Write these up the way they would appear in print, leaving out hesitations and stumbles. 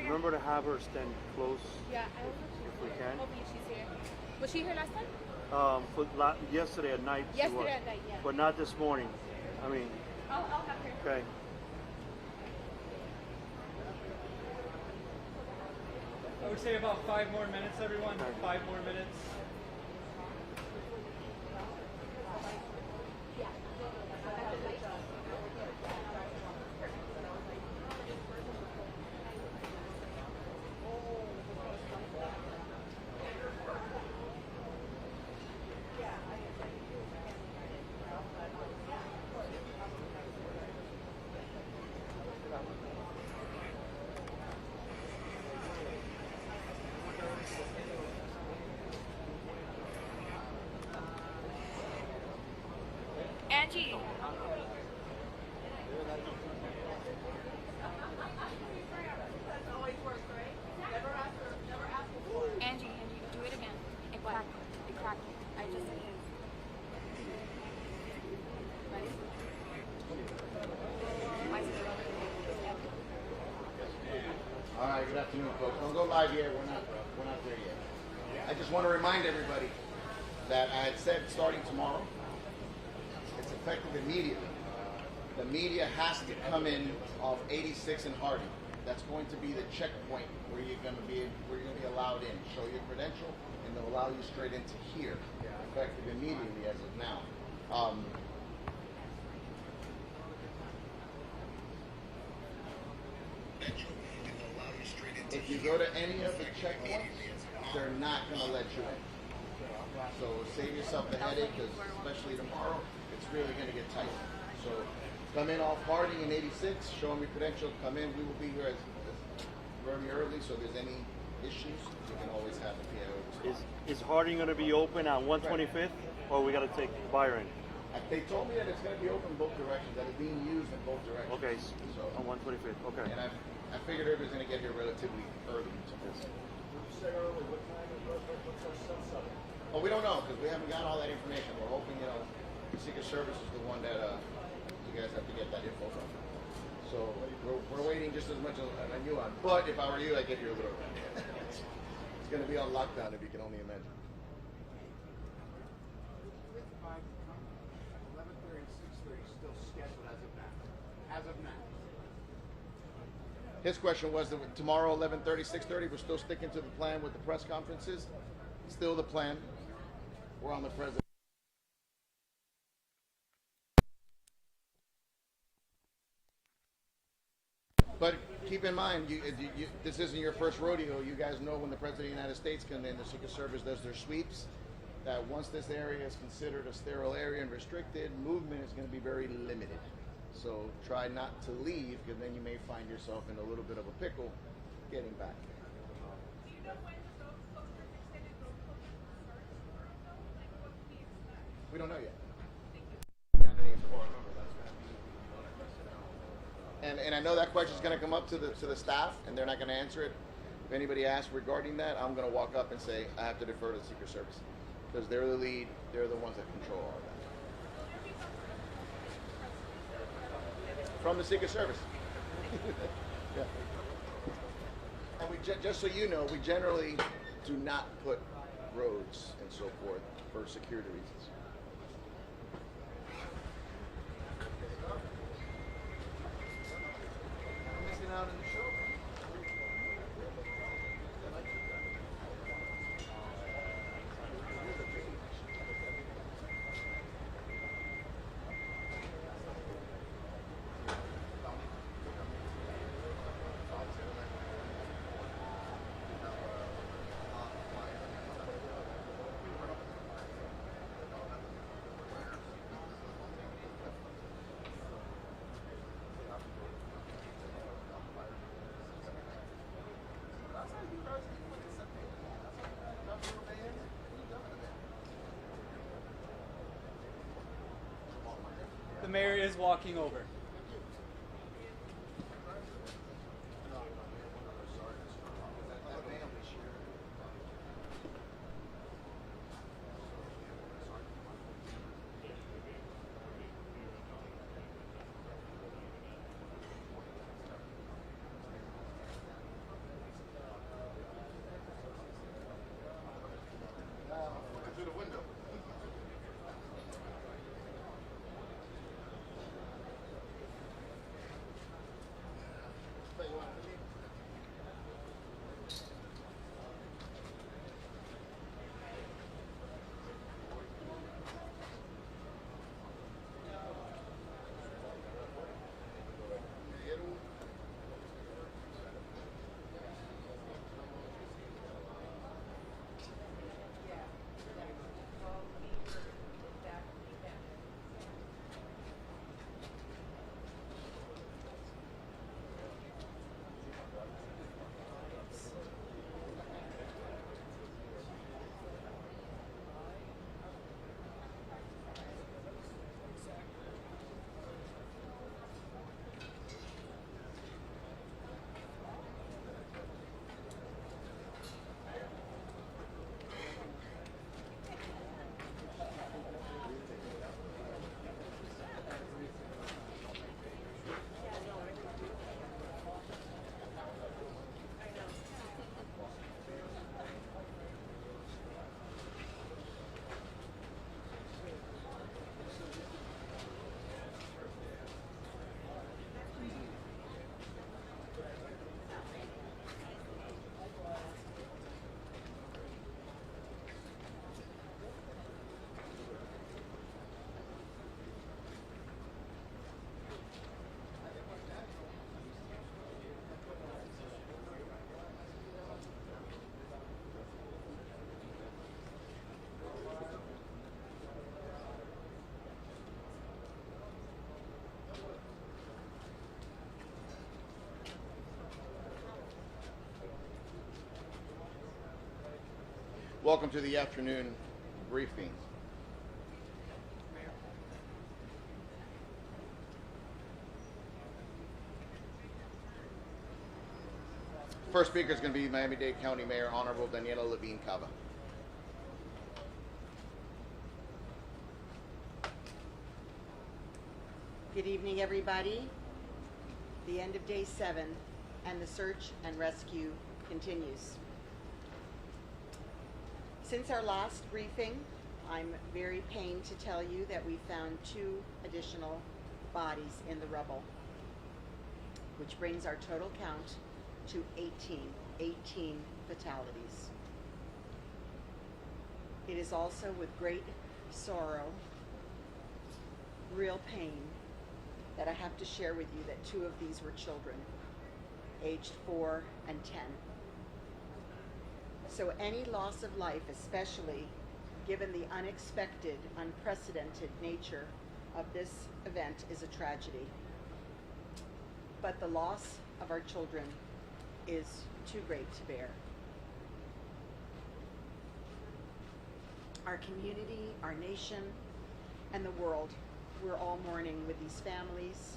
Remember to have her stand close Yeah, I don't know if we can. hopefully she's here. Was she here last time? Yesterday at night she was. Yesterday at night, yeah. But not this morning. I mean, I'll have her. okay. I would say about 5 more minutes, everyone. 5 more minutes. Angie. Angie, do it again. It cracked. I just hit it. Ready? All right, good afternoon, folks. Don't go live yet. We're not there yet. I just want to remind everybody that I had said starting tomorrow, it's effective immediately. The media has to come in off 86 and Harding. That's going to be the checkpoint where you're going to be allowed in. Show your credential, and they'll allow you straight into here, effective immediately as of now. If you go to any of the checkpoints, they're not going to let you in. So save yourself the headache, because especially tomorrow, it's really going to get tight. So come in off Harding in 86, show them your credential, come in. We will be here as very early, so if there's any issues, you can always have the PIO. Is Harding going to be open on 125th, or we got to take Byron? They told me that it's going to be open both directions, that it's being used in both directions. Okay, So on 125th, okay. and I figured everybody's going to get here relatively early to this. Oh, we don't know, because we haven't got all that information. We're hoping, the Secret Service is the one that you guys have to get that info from. So we're waiting just as much as I knew on. But if I were you, I'd get here a little early. It's going to be on lockdown, if you can only imagine. 11:30 and 6:30 still scheduled as of now. His question was that tomorrow, 11:30, 6:30, we're still sticking to the plan with the press conferences. Still the plan. We're on the president. But keep in mind, this isn't your first rodeo. You guys know when the President of the United States comes in, the Secret Service does their sweeps, that once this area is considered a sterile area and restricted, movement is going to be very limited. So try not to leave, because then you may find yourself in a little bit of a pickle getting back. Do you know when the road closures extended road closures start tomorrow, though? Like, what can we expect? We don't know yet. And I know that question is going to come up to the staff, and they're not going to answer it. If anybody asks regarding that, I'm going to walk up and say I have to defer to the Secret Service, because they're the lead. They're the ones that control all that. From the Secret Service. Yeah. And we just so you know, we generally do not put roads and so forth for security reasons. Missing out on the show. The mayor is walking over. Welcome to the afternoon briefing. First speaker is going to be Miami-Dade County Mayor Honorable Daniela Levine Cava. Good evening, everybody. The end of day 7 and the search and rescue continues. Since our last briefing, I'm very pained to tell you that we found 2 additional bodies in the rubble, which brings our total count to 18 fatalities. It is also with great sorrow, real pain, that I have to share with you that 2 of these were children, aged 4 and 10. So any loss of life, especially given the unexpected, unprecedented nature of this event, is a tragedy. But the loss of our children is too great to bear. Our community, our nation, and the world, we're all mourning with these families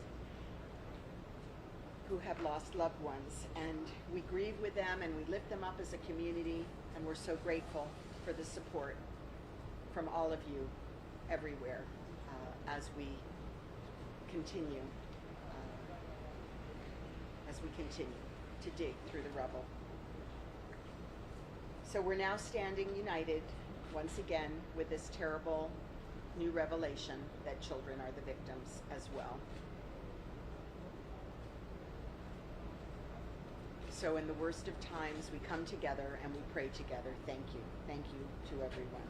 who have lost loved ones, and we grieve with them and we lift them up as a community, and we're so grateful for the support from all of you everywhere as we continue to dig through the rubble. So we're now standing united once again with this terrible new revelation that children are the victims as well. So in the worst of times, we come together and we pray together. Thank you. Thank you to everyone.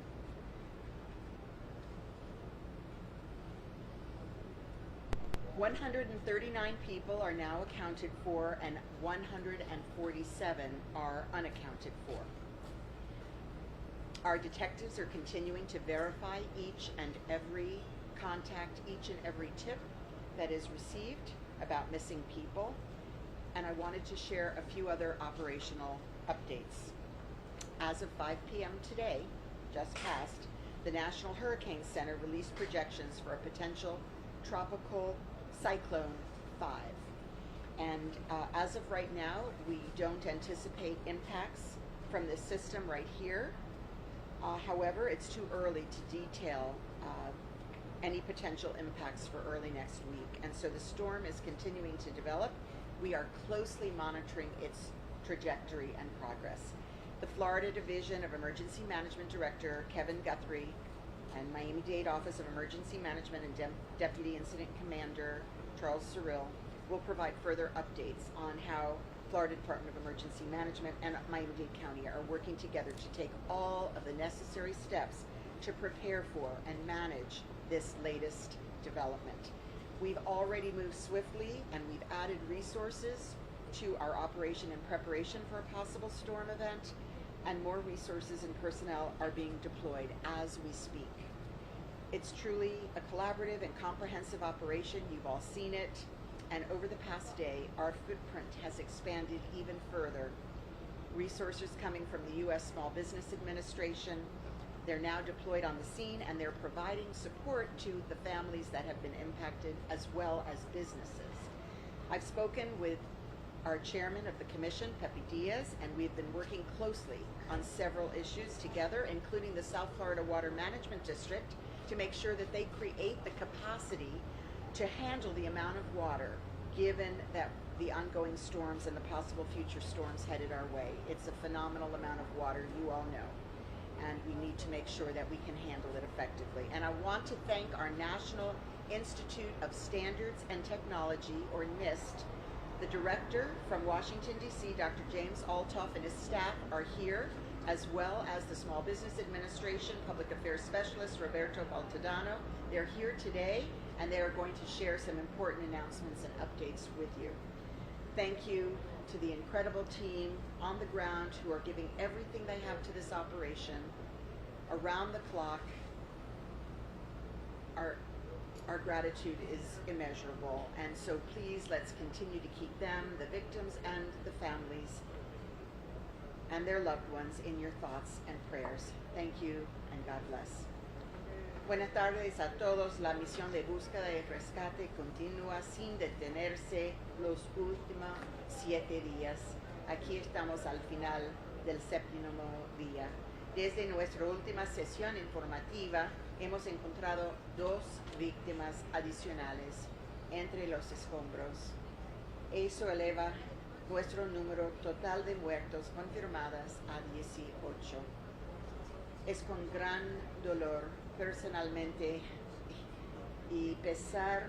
"139 people are now accounted for, and 147 are unaccounted for. Our detectives are continuing to verify each and every contact, each and every tip that is received about missing people. And I wanted to share a few other operational updates. As of 5 p.m. today, just passed, the National Hurricane Center released projections for a potential tropical cyclone 5. And as of right now, we don't anticipate impacts from this system right here. However, it's too early to detail any potential impacts for early next week. And so the storm is continuing to develop. We are closely monitoring its trajectory and progress. The Florida Division of Emergency Management Director Kevin Guthrie and Miami-Dade Office of Emergency Management and Deputy Incident Commander Charles Cyril will provide further updates on how Florida Department of Emergency Management and Miami-Dade County are working together to take all of the necessary steps to prepare for and manage this latest development. We've already moved swiftly and we've added resources to our operation in preparation for a possible storm event, and more resources and personnel are being deployed as we speak. It's truly a collaborative and comprehensive operation. You've all seen it. And over the past day, our footprint has expanded even further. Resources coming from the U.S. Small Business Administration. They're now deployed on the scene, and they're providing support to the families that have been impacted as well as businesses. I've spoken with our chairman of the commission, Pepe Diaz, and we've been working closely on several issues together, including the South Florida Water Management District, to make sure that they create the capacity to handle the amount of water given that the ongoing storms and the possible future storms headed our way. It's a phenomenal amount of water, you all know, and we need to make sure that we can handle it effectively. And I want to thank our National Institute of Standards and Technology, or NIST. The director from Washington, D.C., Dr. James Altoff, and his staff are here, as well as the Small Business Administration Public Affairs Specialist, Roberto Baltadano. They're here today, and they are going to share some important announcements and updates with you. Thank you to the incredible team on the ground who are giving everything they have to this operation around the clock. Our gratitude is immeasurable, and so please let's continue to keep them, the victims and the families, and their loved ones in your thoughts and prayers. Thank you, and God bless. Buenas tardes a todos. La misión de búsqueda y rescate continúa sin detenerse los últimos 7 días. Aquí estamos al final del 7º día. Desde nuestra última sesión informativa, hemos encontrado 2 víctimas adicionales entre los escombros. Eso eleva nuestro número total de muertos confirmadas a 18. Es con gran dolor personalmente y pesar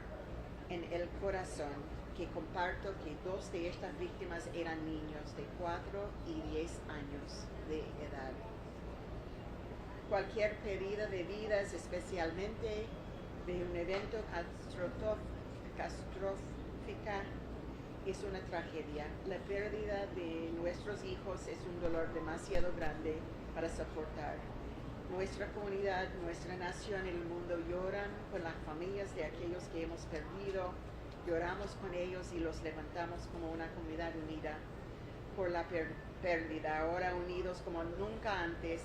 en el corazón que comparto que 2 de estas víctimas eran niños de 4 y 10 años de edad. Cualquier pérdida de vidas, especialmente de un evento catastrófica, es una tragedia. La pérdida de nuestros hijos es un dolor demasiado grande para soportar. Nuestra comunidad, nuestra nación y el mundo lloran con las familias de aquellos que hemos perdido. Lloramos con ellos y los levantamos como una comunidad unida por la pérdida, ahora unidos como nunca antes.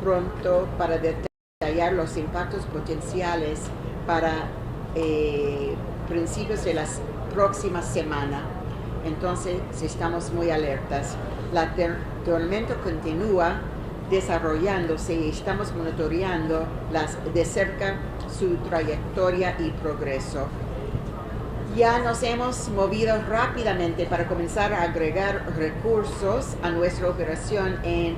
Pronto para detallar los impactos potenciales para principios de la próxima semana. Entonces estamos muy alertas. La tormenta continúa desarrollándose y estamos monitoreando de cerca su trayectoria y progreso. Ya nos hemos movido rápidamente para comenzar a agregar recursos a nuestra operación en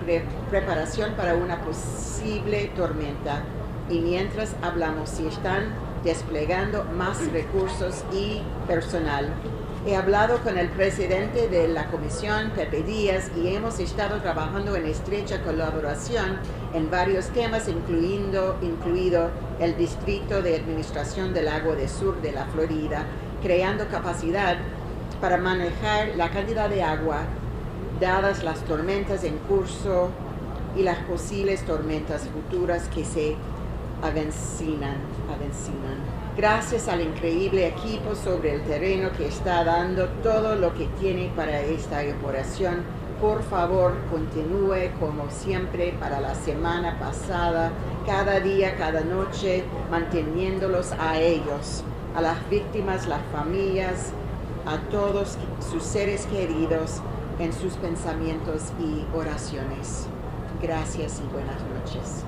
preparación para una posible tormenta. Y mientras hablamos, se están desplegando más recursos y personal. He hablado con el presidente de la comisión, Pepe Díaz, y hemos estado trabajando en estrecha colaboración en varios temas, incluido el Distrito de Administración del Agua del Sur de la Florida, creando capacidad para manejar la cantidad de agua dadas las tormentas en curso y las posibles tormentas futuras que se avecinan. Gracias al increíble equipo sobre el terreno que está dando todo lo que tiene para esta operación, por favor continúe como siempre para la semana pasada, cada día, cada noche, manteniéndolos a ellos, a las víctimas, las familias, a todos sus seres queridos en sus pensamientos y oraciones. Gracias y buenas noches.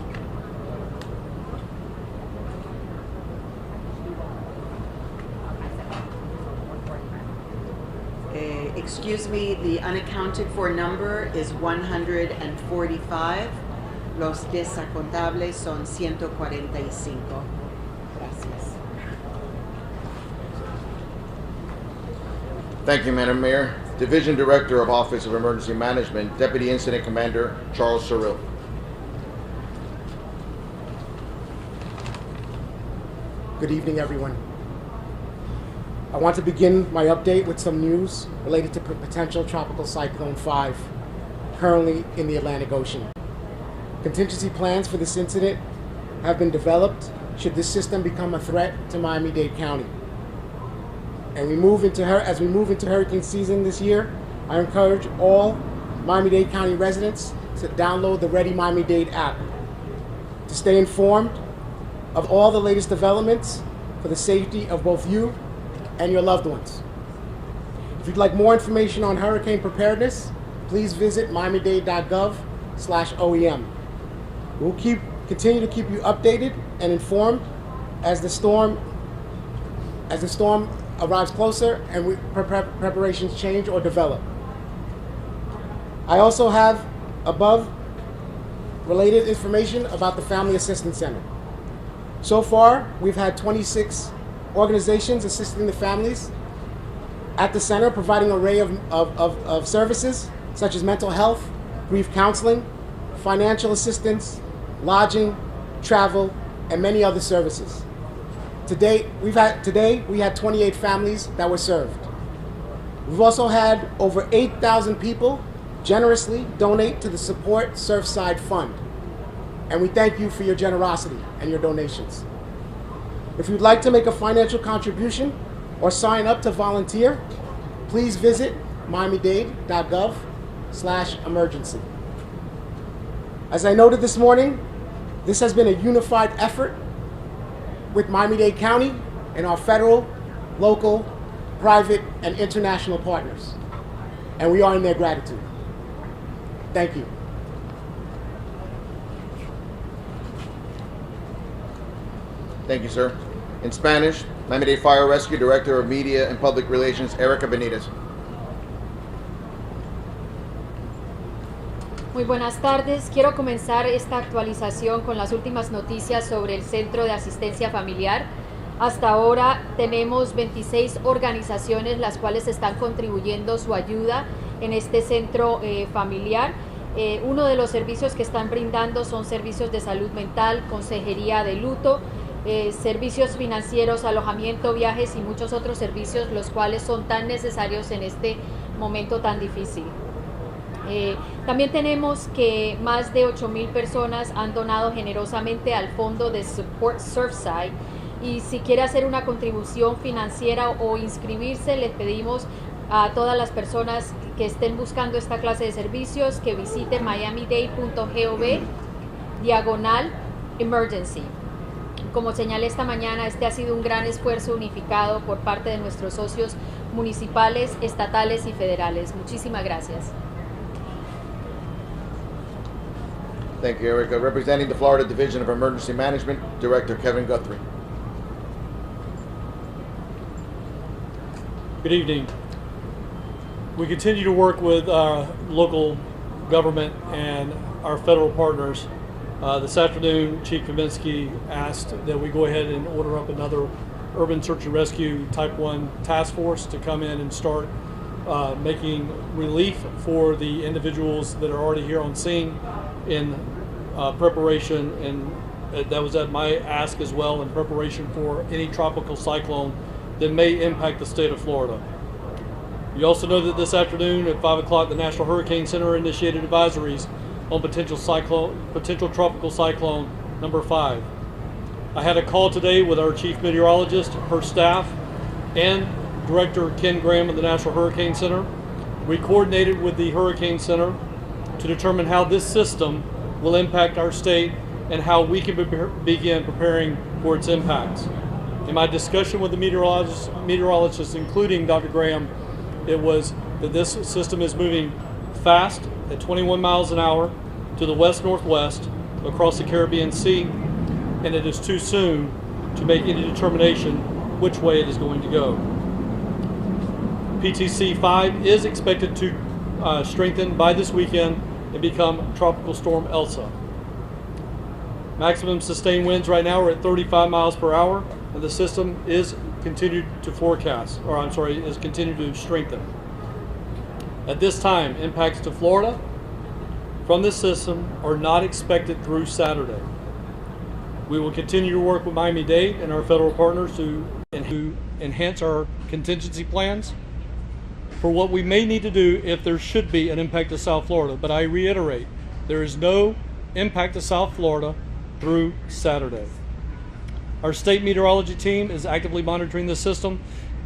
Excuse me, the unaccounted for number is 145. Los desacontables son 145. Gracias. Thank you, Madam Mayor. Division Director of Office of Emergency Management, Deputy Incident Commander Charles Cyril. Good evening, everyone. I want to begin my update with some news related to potential Tropical Cyclone 5, currently in the Atlantic Ocean. Contingency plans for this incident have been developed should this system become a threat to Miami-Dade County. And as we move into hurricane season this year, I encourage all Miami-Dade County residents to download the Ready Miami-Dade app to stay informed of all the latest developments for the safety of both you and your loved ones. If you'd like more information on hurricane preparedness, please visit miamidade.gov/OEM. We'll continue to keep you updated and informed as the storm arrives closer and preparations change or develop. I also have above related information about the Family Assistance Center. So far, we've had 26 organizations assisting the families at the center, providing an array of services such as mental health, grief counseling, financial assistance, lodging, travel, and many other services. Today, we had 28 families that were served. We've also had over 8,000 people generously donate to the Support Surfside Fund. And we thank you for your generosity and your donations. If you'd like to make a financial contribution or sign up to volunteer, please visit miamidade.gov/emergency. As I noted this morning, this has been a unified effort with Miami-Dade County and our federal, local, private, and international partners. And we are in their gratitude. Thank you. Thank you, sir. In Spanish, Miami-Dade Fire Rescue Director of Media and Public Relations, Erica Benitez. Muy buenas tardes. Quiero comenzar esta actualización con las últimas noticias sobre el Centro de Asistencia Familiar. Hasta ahora tenemos 26 organizaciones las cuales están contribuyendo su ayuda en este centro familiar. Uno de los servicios que están brindando son servicios de salud mental, consejería de luto, servicios financieros, alojamiento, viajes y muchos otros servicios, los cuales son tan necesarios en este momento tan difícil. También tenemos que más de 8,000 personas han donado generosamente al fondo de Support Surfside, y si quiere hacer una contribución financiera o inscribirse, les pedimos a todas las personas que estén buscando esta clase de servicios que visiten miamidade.gov/emergency. Como señalé esta mañana, este ha sido un gran esfuerzo unificado por parte de nuestros socios municipales, estatales y federales. Muchísimas gracias. Thank you, Erica. Representing the Florida Division of Emergency Management, Director Kevin Guthrie. Good evening. We continue to work with our local government and our federal partners. This afternoon, Chief Kaminsky asked that we go ahead and order up another Urban Search and Rescue Type 1 task force to come in and start making relief for the individuals that are already here on scene in preparation, and that was at my ask as well, in preparation for any tropical cyclone that may impact the state of Florida. You also know that this afternoon at 5 o'clock, the National Hurricane Center initiated advisories on potential tropical cyclone number 5. I had a call today with our chief meteorologist, her staff, and Director Ken Graham of the National Hurricane Center. We coordinated with the Hurricane Center to determine how this system will impact our state and how we can begin preparing for its impacts. In my discussion with the meteorologists, including Dr. Graham, it was that this system is moving fast at 21 miles an hour to the west-northwest across the Caribbean Sea, and it is too soon to make any determination which way it is going to go. PTC 5 is expected to strengthen by this weekend and become Tropical Storm Elsa. Maximum sustained winds right now are at 35 miles per hour, and the system is continued to strengthen. At this time, impacts to Florida from this system are not expected through Saturday. We will continue to work with Miami-Dade and our federal partners to enhance our contingency plans for what we may need to do if there should be an impact to South Florida. But I reiterate, there is no impact to South Florida through Saturday. Our state meteorology team is actively monitoring the system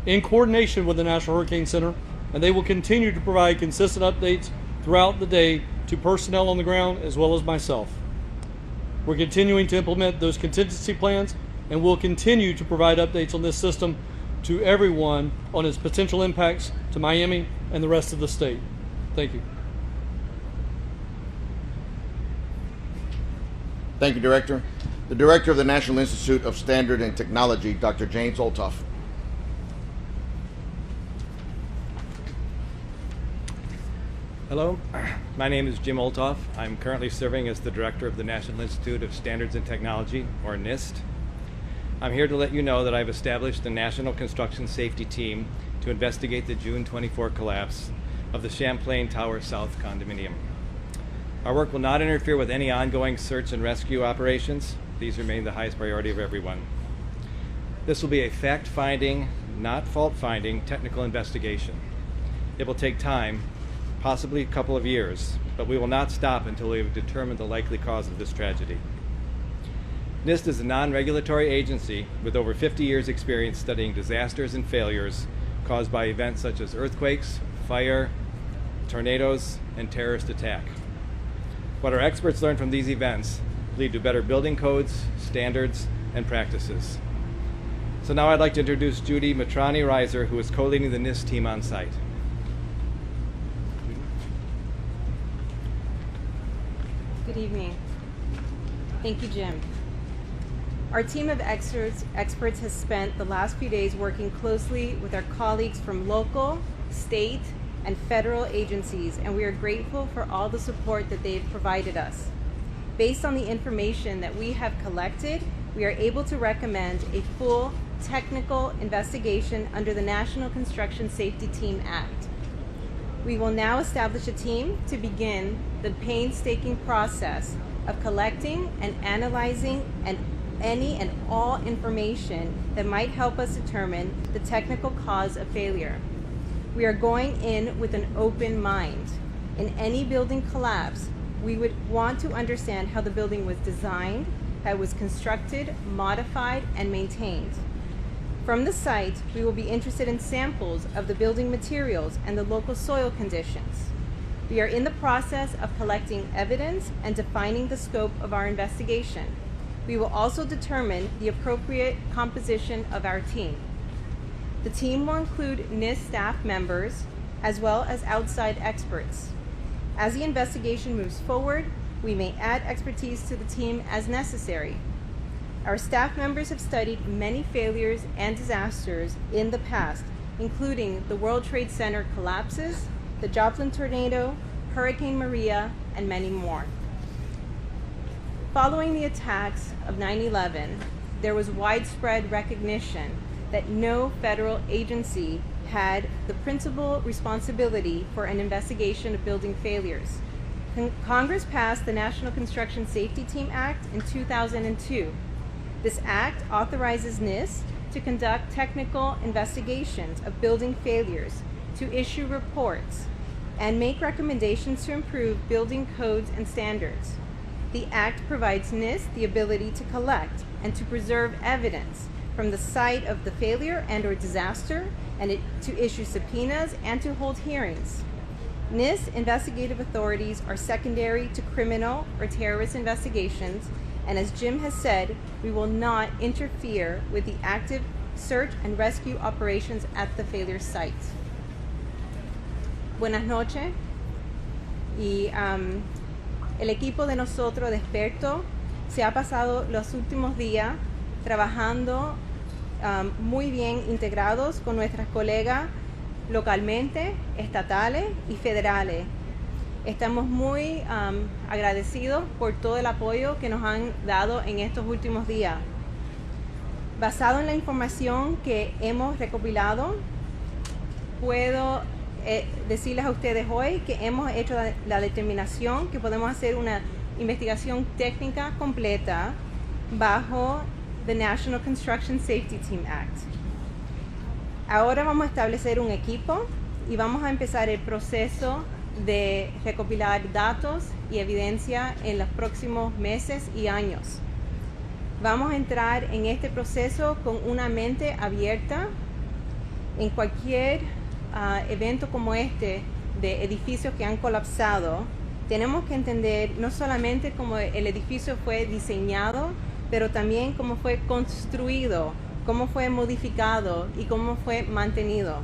in coordination with the National Hurricane Center, and they will continue to provide consistent updates throughout the day to personnel on the ground as well as myself. We're continuing to implement those contingency plans, and we'll continue to provide updates on this system to everyone on its potential impacts to Miami and the rest of the state. Thank you. Thank you, Director. The Director of the National Institute of Standard and Technology, Dr. James Olthoff. Hello, my name is Jim Olthoff. I'm currently serving as the Director of the National Institute of Standards and Technology, or NIST. I'm here to let you know that I've established the National Construction Safety Team to investigate the June 24 collapse of the Champlain Tower South condominium. Our work will not interfere with any ongoing search and rescue operations. These remain the highest priority of everyone. This will be a fact-finding, not fault-finding, technical investigation. It will take time, possibly a couple of years, but we will not stop until we have determined the likely cause of this tragedy. NIST is a non-regulatory agency with over 50 years' experience studying disasters and failures caused by events such as earthquakes, fire, tornadoes, and terrorist attack. What our experts learn from these events lead to better building codes, standards, and practices. So now I'd like to introduce Judy Matrani-Reiser, who is co-leading the NIST team on site. Good evening. Thank you, Jim. Our team of experts has spent the last few days working closely with our colleagues from local, state, and federal agencies, and we are grateful for all the support that they've provided us. Based on the information that we have collected, we are able to recommend a full technical investigation under the National Construction Safety Team Act. We will now establish a team to begin the painstaking process of collecting and analyzing any and all information that might help us determine the technical cause of failure. We are going in with an open mind. In any building collapse, we would want to understand how the building was designed, how it was constructed, modified, and maintained. From the site, we will be interested in samples of the building materials and the local soil conditions. We are in the process of collecting evidence and defining the scope of our investigation. We will also determine the appropriate composition of our team. The team will include NIST staff members as well as outside experts. As the investigation moves forward, we may add expertise to the team as necessary. Our staff members have studied many failures and disasters in the past, including the World Trade Center collapses, the Joplin tornado, Hurricane Maria, and many more. Following the attacks of 9/11, there was widespread recognition that no federal agency had the principal responsibility for an investigation of building failures. Congress passed the National Construction Safety Team Act in 2002. This act authorizes NIST to conduct technical investigations of building failures, to issue reports, and make recommendations to improve building codes and standards. The act provides NIST the ability to collect and to preserve evidence from the site of the failure and/or disaster, and to issue subpoenas and to hold hearings. NIST investigative authorities are secondary to criminal or terrorist investigations, and as Jim has said, we will not interfere with the active search and rescue operations at the failure site. Buenas noches. Y el equipo de nosotros de expertos se ha pasado los últimos días trabajando muy bien integrados con nuestras colegas localmente, estatales y federales. Estamos muy agradecidos por todo el apoyo que nos han dado en estos últimos días. Basado en la información que hemos recopilado, puedo decirles a ustedes hoy que hemos hecho la determinación que podemos hacer una investigación técnica completa bajo the National Construction Safety Team Act. Ahora vamos a establecer un equipo y vamos a empezar el proceso de recopilar datos y evidencia en los próximos meses y años. Vamos a entrar en este proceso con una mente abierta. En cualquier evento como este de edificios que han colapsado, tenemos que entender no solamente cómo el edificio fue diseñado, pero también cómo fue construido, cómo fue modificado y cómo fue mantenido.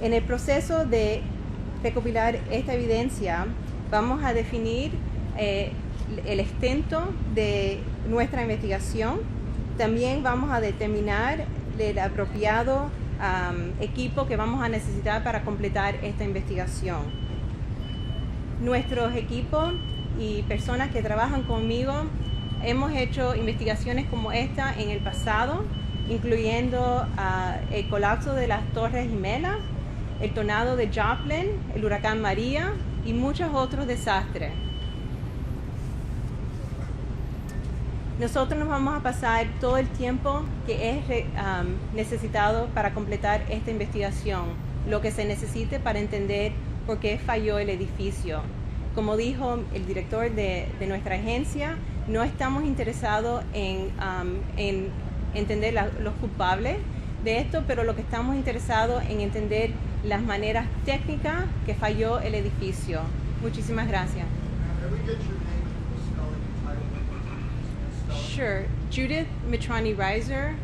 En el proceso de recopilar esta evidencia, vamos a definir el extento de nuestra investigación. También vamos a determinar el apropiado equipo que vamos a necesitar para completar esta investigación. Nuestros equipos y personas que trabajan conmigo hemos hecho investigaciones como esta en el pasado, incluyendo el colapso de las Torres Gemelas, el tornado de Joplin, el huracán María y muchos otros desastres. Nosotros nos vamos a pasar todo el tiempo que es necesitado para completar esta investigación, lo que se necesite para entender por qué falló el edificio. Como dijo el director de nuestra agencia, no estamos interesados en entender los culpables de esto, pero lo que estamos interesados en entender las maneras técnicas que falló el edificio. Muchísimas gracias. Sure. Judith Mitrani Reiser,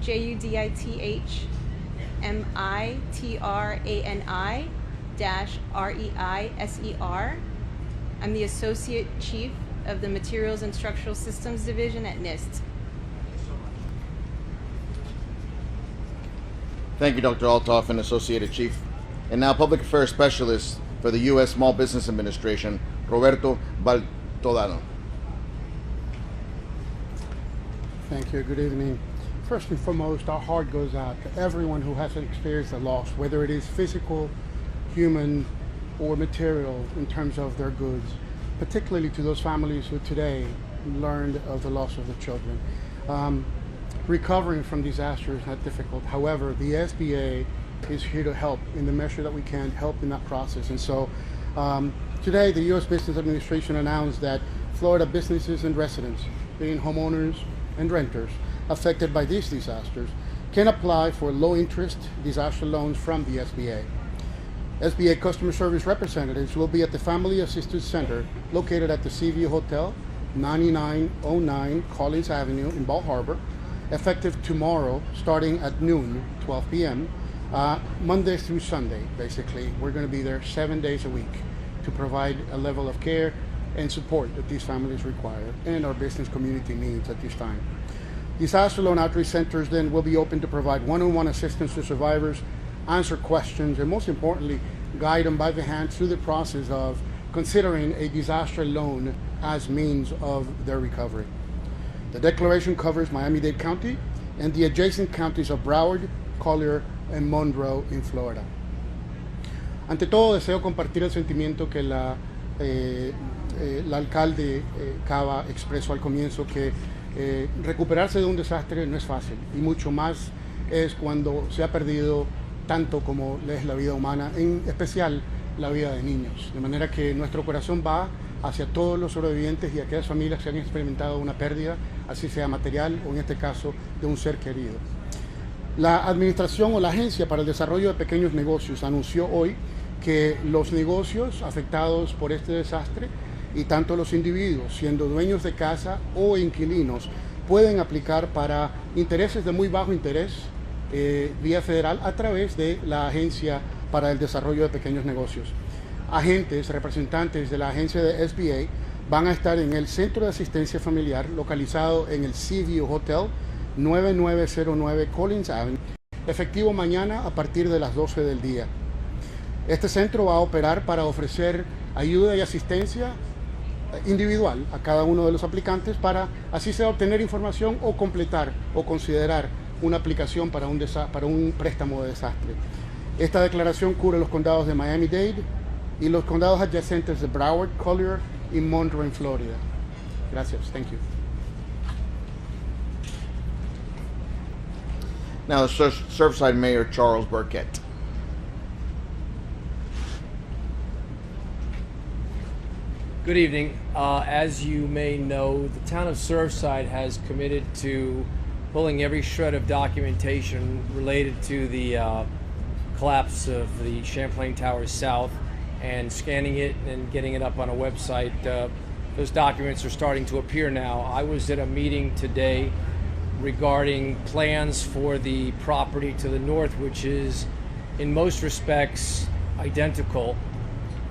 JUDITHMITRANI-REISER. I'm the Associate Chief of the Materials and Structural Systems Division at NIST. Thank you, Dr. Altoff, and Associated Chief. And now Public Affairs Specialist for the U.S. Small Business Administration, Roberto Baltodano. Thank you. Good evening. First and foremost, our heart goes out to everyone who has experienced a loss, whether it is physical, human, or material in terms of their goods, particularly to those families who today learned of the loss of the children. Recovering from disaster is not difficult. However, the SBA is here to help in the measure that we can help in that process. And so today, the U.S. Business Administration announced that Florida businesses and residents, being homeowners and renters affected by these disasters, can apply for low-interest disaster loans from the SBA. SBA customer service representatives will be at the Family Assistance Center located at the Seaview Hotel, 9909 Collins Avenue in Bal Harbour, effective tomorrow starting at noon, 12 p.m., Monday through Sunday, basically. We're going to be there 7 days a week to provide a level of care and support that these families require and our business community needs at this time. Disaster loan outreach centers then will be open to provide one-on-one assistance to survivors, answer questions, and most importantly, guide them by the hand through the process of considering a disaster loan as means of their recovery. The declaration covers Miami-Dade County and the adjacent counties of Broward, Collier, and Monroe in Florida. Ante todo, deseo compartir el sentimiento que el alcalde Cava expresó al comienzo, que recuperarse de un desastre no es fácil, y mucho más es cuando se ha perdido tanto como es la vida humana, en especial la vida de niños. De manera que nuestro corazón va hacia todos los sobrevivientes y aquellas familias que han experimentado una pérdida, así sea material o en este caso de un ser querido. La administración o la Agencia para el Desarrollo de Pequeños Negocios anunció hoy que los negocios afectados por este desastre y tanto los individuos, siendo dueños de casa o inquilinos, pueden aplicar para intereses de muy bajo interés vía federal a través de la Agencia para el Desarrollo de Pequeños Negocios. Agentes, representantes de la agencia de SBA van a estar en el Centro de Asistencia Familiar localizado en el Seaview Hotel, 9909 Collins Avenue, efectivo mañana a partir de las 12 del día. Este centro va a operar para ofrecer ayuda y asistencia individual a cada uno de los aplicantes para así sea obtener información o completar o considerar una aplicación para un préstamo de desastre. Esta declaración cubre los condados de Miami-Dade y los condados adyacentes de Broward, Collier y Monroe en Florida. Gracias. Thank you. Now, the Surfside Mayor, Charles Burkett. Good evening. As you may know, the town of Surfside has committed to pulling every shred of documentation related to the collapse of the Champlain Towers South and scanning it and getting it up on a website. Those documents are starting to appear now. I was at a meeting today regarding plans for the property to the north, which is in most respects identical,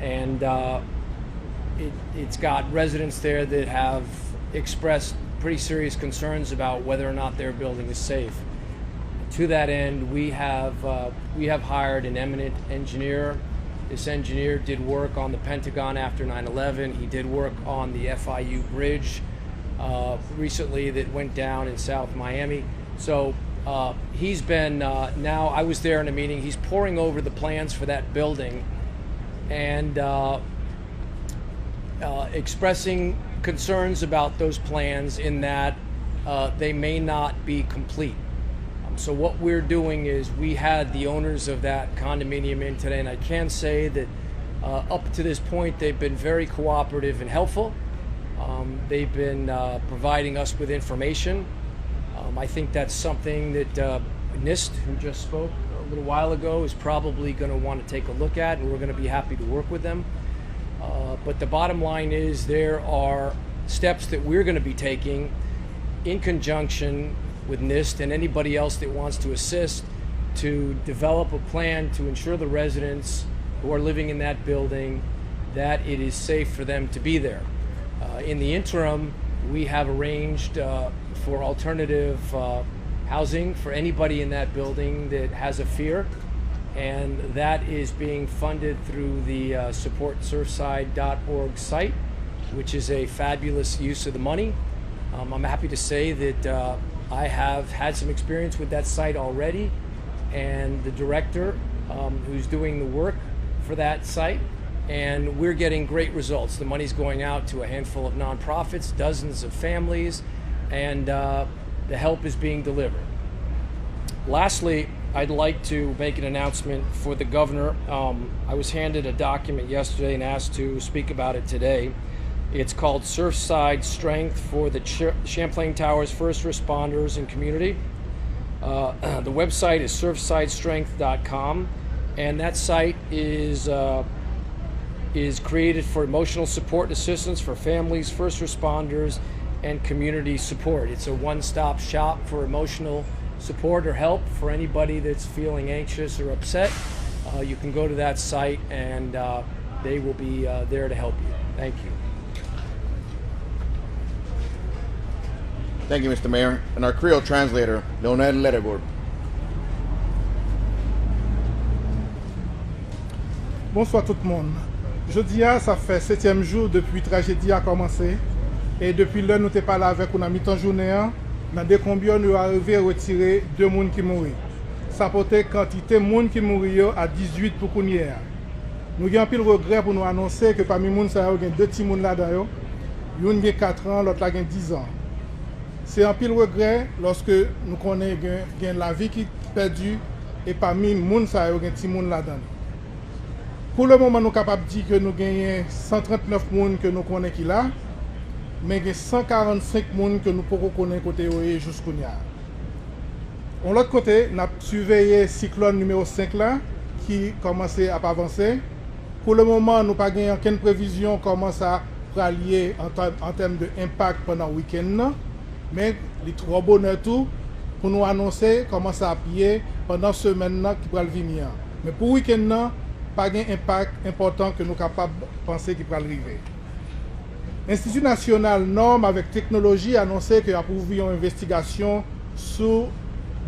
and it's got residents there that have expressed pretty serious concerns about whether or not their building is safe. To that end, we have hired an eminent engineer. This engineer did work on the Pentagon after 9/11. He did work on the FIU bridge recently that went down in South Miami. So he's been, now I was there in a meeting, he's poring over the plans for that building and expressing concerns about those plans in that they may not be complete. So what we're doing is we had the owners of that condominium in today, and I can say that up to this point they've been very cooperative and helpful. They've been providing us with information. I think that's something that NIST, who just spoke a little while ago, is probably going to want to take a look at, and we're going to be happy to work with them. But the bottom line is there are steps that we're going to be taking in conjunction with NIST and anybody else that wants to assist to develop a plan to ensure the residents who are living in that building that it is safe for them to be there. In the interim, we have arranged for alternative housing for anybody in that building that has a fear, and that is being funded through the supportsurfside.org site, which is a fabulous use of the money. I'm happy to say that I have had some experience with that site already, and the director who's doing the work for that site, and we're getting great results. The money's going out to a handful of nonprofits, dozens of families, and the help is being delivered. Lastly, I'd like to make an announcement for the governor. I was handed a document yesterday and asked to speak about it today. It's called Surfside Strength for the Champlain Towers First Responders and Community. The website is surfsidestrength.com, and that site is created for emotional support and assistance for families, first responders, and community support. It's a one-stop shop for emotional support or help for anybody that's feeling anxious or upset. You can go to that site and they will be there to help you. Thank you. Thank you, Mr. Mayor. And our Creole translator, Leonel Letterboard. Bonsoir tout le monde. Jeudi, ça fait 7e jour depuis la tragédie a commencé. Et depuis là, nous n'étions pas là avec une mi-temps journée. Dans des combien nous arrivons à retirer 2 personnes qui mourent. Ça porte quantité de personnes qui mourent à 18 pour qu'on y ait. Nous avons un pile regret pour nous annoncer que parmi les gens, il y a 2 petits gens là-dedans. L'un a 4 ans, l'autre a 10 ans. C'est un pile regret lorsque nous connaissons la vie qui est perdue et parmi les gens, il y a des petits gens là-dedans. Pour le moment, nous sommes capables de dire que nous avons 139 personnes que nous connaissons qui là, mais il y a 145 personnes que nous pouvons connaître côté jusqu'au nia. De l'autre côté, nous avons surveillé le cyclone numéro 5 là, qui commence à avancer. Pour le moment, nous n'avons pas aucune prévision comment ça va lier en termes d'impact pendant le week-end. Mais les 3 bonheurs tout pour nous annoncer comment ça appuyer pendant la semaine qui va venir. Mais pour le week-end, pas d'impact important que nous sommes capables de penser qu'il va arriver. L'Institut national norme avec technologie a annoncé qu'il y a une investigation sur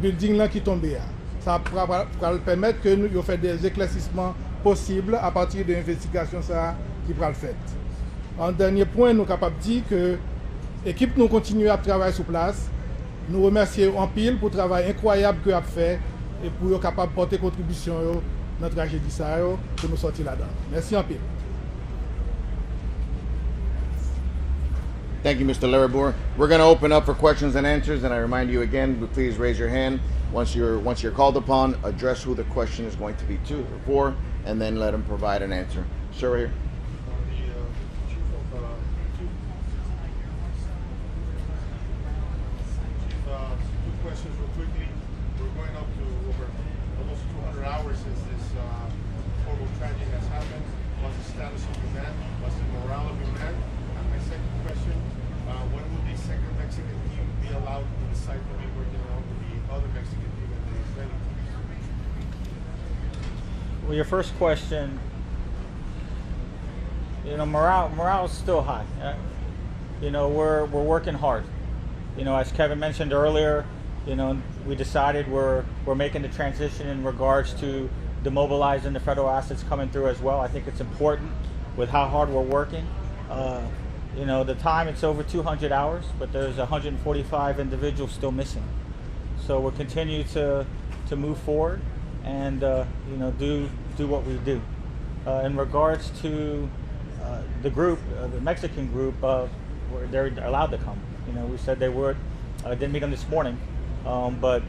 le building qui est tombé. Ça va permettre que nous fassions des éclaircissements possibles à partir de l'investigation qui va le faire. En dernier point, nous sommes capables de dire que l'équipe nous continue à travailler sur place. Nous remercions en pile pour le travail incroyable qu'elle a fait et pour être capable de porter contribution dans la tragédie pour nous sortir là-dedans. Merci en pile. Thank you, Mr. Larabur. We're going to open up for questions and answers, and I remind you again, please raise your hand once you're called upon. Address who the question is going to be to or for, and then let them provide an answer. Sir, right here. Two questions real quickly. We're going up to over almost 200 hours since this horrible tragedy has happened. What's the status of your man? What's the morale of your man? And my second question, when will the second Mexican team be allowed to the site to be working along with the other Mexican team and the Israeli team? Well, your first question, morale is still high. We're working hard. As Kevin mentioned earlier, we decided we're making the transition in regards to demobilizing the federal assets coming through as well. I think it's important with how hard we're working. The time, it's over 200 hours, but there's 145 individuals still missing. So we'll continue to move forward and do what we do. In regards to the group, the Mexican group, they're allowed to come. We said they would. Didn't meet them this morning, but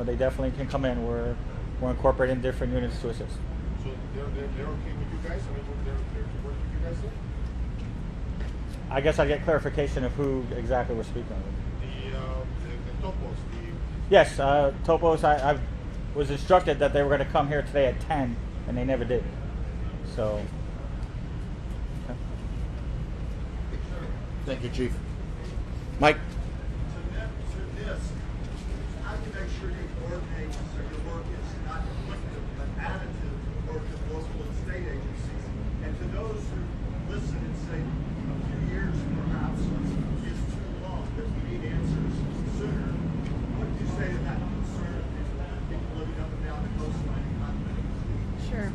they definitely can come in. We're incorporating different units to assist. So they're okay with you guys? I mean, they're to work with you guys then? I guess I get clarification of who exactly we're speaking with. The topos. Yes, topos. I was instructed that they were going to come here today at 10, and they never did. So. Okay. Thank you, Chief. Mike. So this, how do you make sure you coordinate so your work is not conflictive but additive to the work of local and state agencies? And to those who listen and say a few years perhaps is too long, that we need answers sooner, what do you say to that concern of people living up and down the coastline and continent? Sure.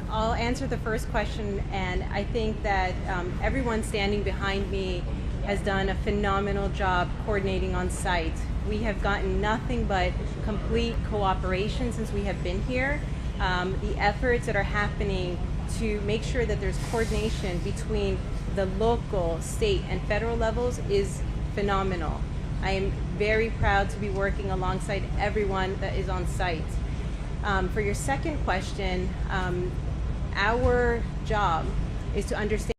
I'll answer the first question, and I think that everyone standing behind me has done a phenomenal job coordinating on site. We have gotten nothing but complete cooperation since we have been here. The efforts that are happening to make sure that there's coordination between the local, state, and federal levels is phenomenal. I am very proud to be working alongside everyone that is on site. For your second question, our job is to understand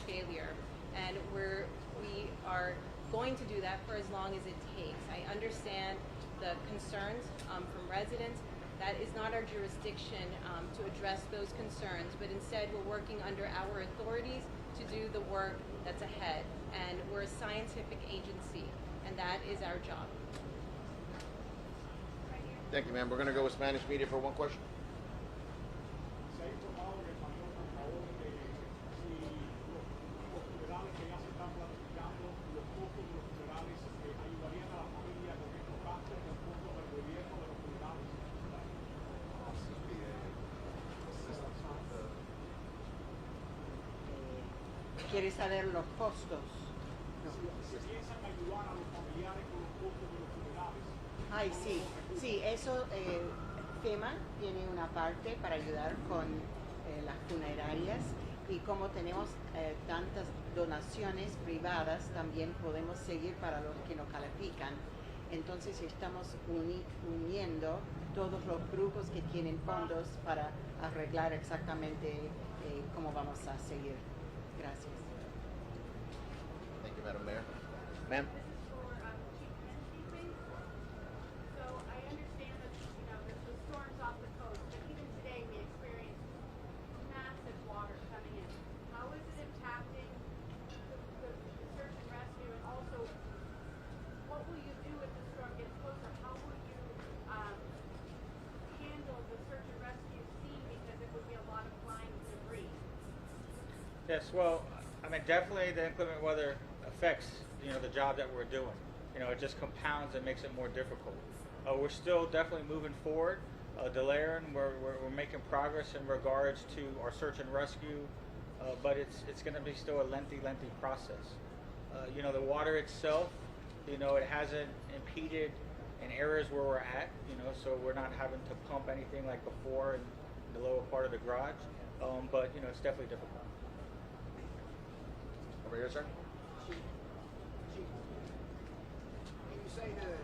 failure, and we are going to do that for as long as it takes. I understand the concerns from residents. That is not our jurisdiction to address those concerns, but instead we're working under our authorities to do the work that's ahead. And we're a scientific agency, and that is our job. Thank you, ma'am. We're going to go with Spanish media for one question. ¿Quieres saber los costos? Ay, sí, sí, eso FEMA tiene una parte para ayudar con las funerarias, y como tenemos tantas donaciones privadas, también podemos seguir para los que no califican. Entonces estamos uniendo todos los grupos que tienen fondos para arreglar exactamente cómo vamos a seguir. Gracias. Thank you, Madam Mayor. Ma'am. So I understand that there's the storms off the coast, but even today we experienced massive water coming in. How is it impacting the search and rescue, and also what will you do if the storm gets closer? How will you handle the search and rescue scene, because it would be a lot of flying debris? Yes, well, I mean, definitely the inclement weather affects, the job that we're doing. It just compounds and makes it more difficult. We're still definitely moving forward. Delaying, we're making progress in regards to our search and rescue, but it's going to be still a lengthy process. The water itself, it hasn't impeded in areas where we're at, so we're not having to pump anything like before in the lower part of the garage, but it's definitely difficult. Over here, sir. Can you say the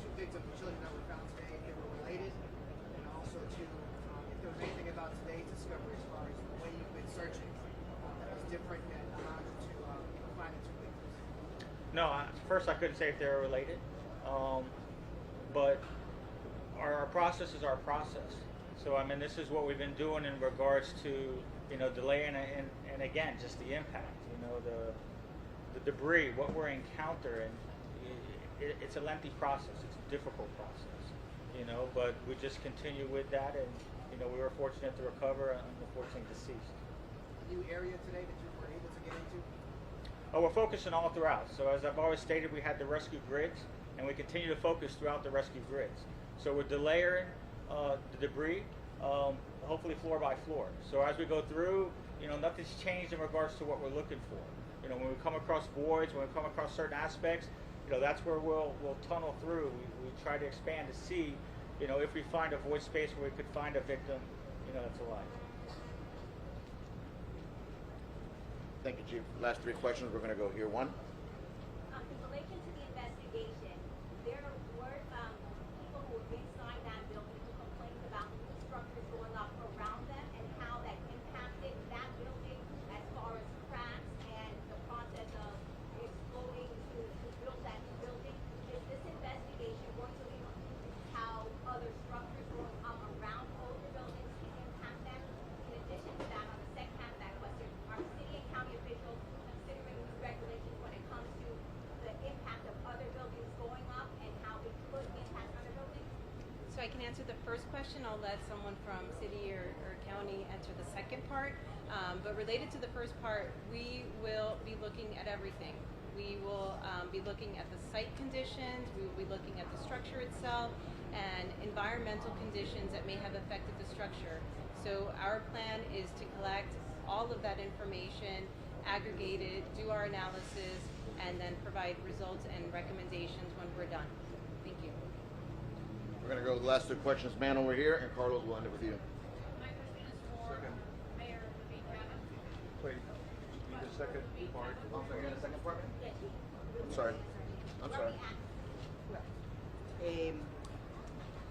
two victims of children that were found today, if they were related, and also to if there was anything about today's discovery as far as the way you've been searching that was different that allowed you to find the two victims? No, first I couldn't say if they were related, but our process is our process. So I mean, this is what we've been doing in regards to delaying and again just the impact. The debris, what we're encountering, it's a lengthy process. It's a difficult process, but we just continue with that, and we were fortunate to recover and unfortunately deceased. A new area today that you're get into? Oh, we're focusing all throughout. So as I've always stated, we had the rescue grids, and we continue to focus throughout the rescue grids. So we're delayering the debris, hopefully floor by floor. So as we go through, nothing's changed in regards to what we're looking for. When we come across voids, when we come across certain aspects, that's where we'll tunnel through. We try to expand to see, if we find a void space where we could find a victim, that's alive. Thank you, Chief. Last three questions. We're going to go here. One. In relation to the investigation, there were people who were inside that building who complained about new structures going up around them and how that impacted that building as far as cracks and the process of exploding to build that new building. Is this investigation going to be how other structures going up around older buildings can impact them? In addition to that, on the second half of that question, are city and county officials considering these regulations when it comes to the impact of other buildings going up and how it could impact other buildings? So I can answer the first question. I'll let someone from city or county answer the second part. But related to the first part, we will be looking at everything. We will be looking at the site conditions, we will be looking at the structure itself, and environmental conditions that may have affected the structure. So our plan is to collect all of that information, aggregate it, do our analysis, and then provide results and recommendations when we're done. Thank you. We're going to go with the last two questions. Man over here, and Carlos will end it with you. My question is for Mayor Levine. Wait, you need the second part. I'm sorry, you got a second part? Yes, I'm sorry. I'm sorry.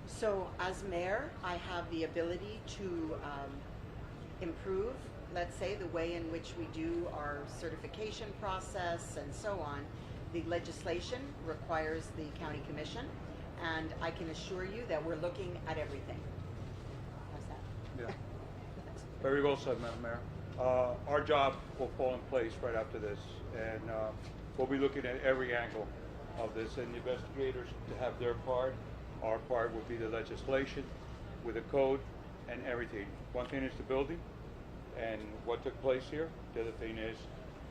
So as mayor, I have the ability to improve, let's say, the way in which we do our certification process and so on. The legislation requires the county commission, and I can assure you that we're looking at everything. How's that? Yeah. Very well said, Madam Mayor. Our job will fall in place right after this, and we'll be looking at every angle of this, and the investigators to have their part. Our part will be the legislation with the code and everything. One thing is the building and what took place here. The other thing is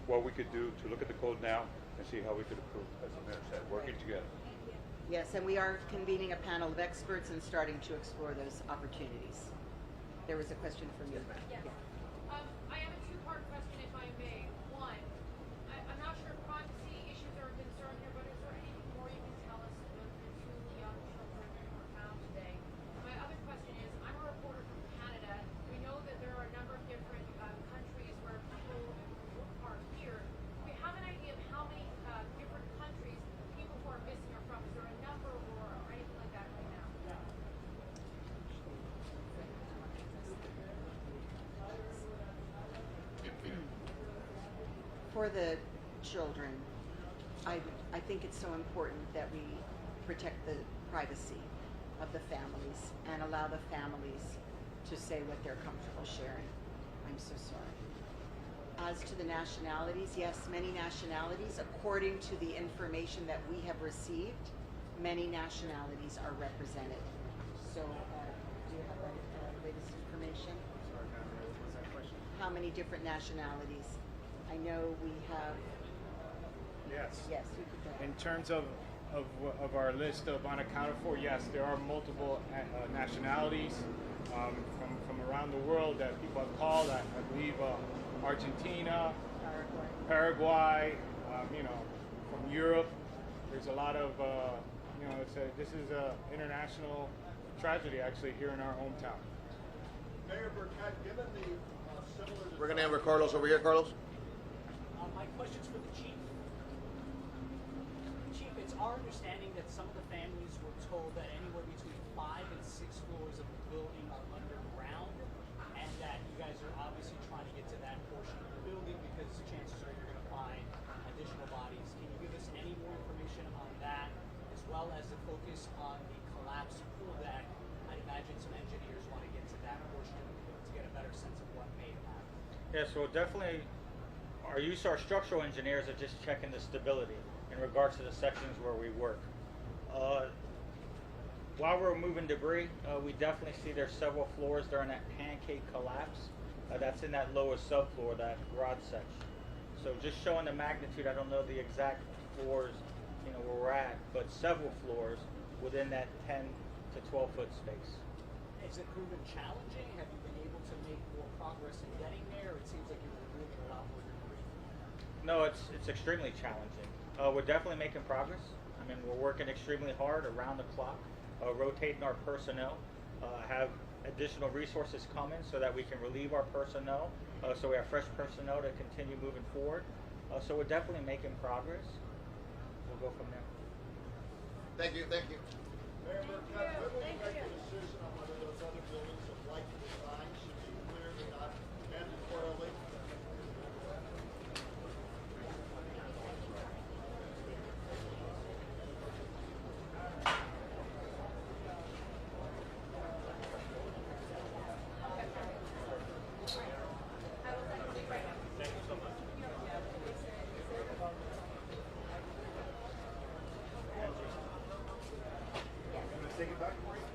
what we could do to look at the code now and see how we could improve, as the mayor said, working together. Yes, and we are convening a panel of experts and starting to explore those opportunities. There was a question from you. Yes. I have a two-part question, if I may. One, I'm not sure if privacy issues are a concern here, but is there anything more you can tell us about the two young children that were found today? My other question is, I'm a reporter from Canada. We know that there are a number of different countries where people are here. Do we have an idea of how many different countries people who are missing are from? Is there a number or anything like that right now? For the children, I think it's so important that we protect the privacy of the families and allow the families to say what they're comfortable sharing. I'm so sorry. As to the nationalities, yes, many nationalities, according to the information that we have received, many nationalities are represented. So, do you have the latest information? Sorry, Madam Mayor, what was that question? How many different nationalities? I know we have. Yes. Yes, you could go. In terms of our list of unaccounted for, yes, there are multiple nationalities from around the world that people have called. I believe Argentina, Paraguay, from Europe. There's a lot of, this is an international tragedy actually here in our hometown. Mayor Burkett, given the similar... We're going to end with Carlos over here. Carlos? My question's for the chief. Chief, it's our understanding that some of the families were told that anywhere between 5 and 6 floors of the building are underground, and that you guys are obviously trying to get to that portion of the building because chances are you're going to find additional bodies. Can you give us any more information on that, as well as the focus on the collapsed pool deck? I'd imagine some engineers want to get to that portion to get a better sense of what may have happened. Yeah, so definitely our structural engineers are just checking the stability in regards to the sections where we work. While we're moving debris, we definitely see there's several floors during that pancake collapse. That's in that lowest subfloor, that garage section. So just showing the magnitude, I don't know the exact floors, where we're at, but several floors within that 10 to 12 foot space. Has it proven challenging? Have you been able to make more progress in getting there? It seems like you're moving a lot more than you. No, it's extremely challenging. We're definitely making progress. I mean, we're working extremely hard around the clock, rotating our personnel, have additional resources coming so that we can relieve our personnel, so we have fresh personnel to continue moving forward. So we're definitely making progress. We'll go from there. Thank you. Thank you. Mayor Burkett, when will you make a decision on whether those other buildings of like design should be clearly not mandatorily? Thank you so much. Take it back.